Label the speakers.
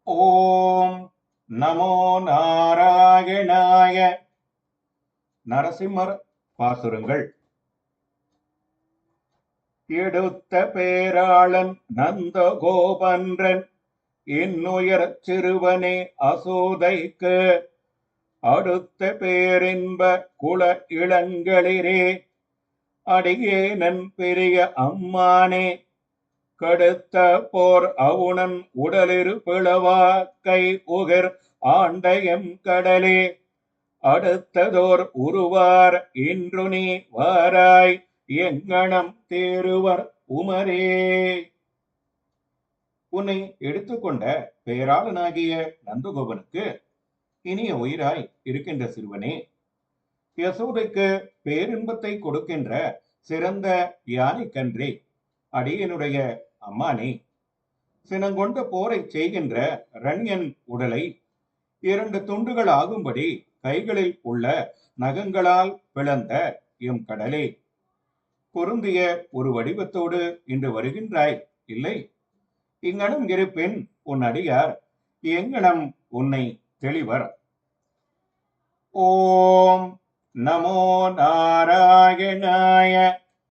Speaker 1: ஓம் நமோ நாராயணாய. நரசிம்மர் பாசுரங்கள். எடுத்த பேராளன் நந்தகோபன்றன் இன்னுயர் சிறுவனே அசோதைக்கு அடுத்த பேரின்ப குல இளங்களிரே அடியேனன் பெரிய அம்மானே கடுத்த போர் அவுணன் உடலிரு பிளவாக்கை உகிர் ஆண்டயம் கடலே அடுத்ததோர் உருவார் இன்று நீ வாராய் எங்கனம் தேருவர் உமரே. உன்னை எடுத்துக்கொண்ட பேராளனாகிய நந்தகோபனுக்கு இனிய உயிராய் இருக்கின்ற சிறுவனே, யசோதைக்கு பேரின்பத்தை கொடுக்கின்ற சிறந்த யானை கன்றே, அடியனுடைய அம்மானே, சினங்கொண்ட போரை செய்கின்ற ரண்யன் உடலை 2 துண்டுகள் ஆகும்படி கைகளில் உள்ள நகங்களால் பிளந்த எம் கடலே, பொருந்திய ஒரு வடிவத்தோடு இன்று வருகின்றாய் இல்லை? இங்கனம் இருப்பின் உன் அடியார் எங்கனம் உன்னை தெளிவர்? ஓம் நமோ நாராயணாய.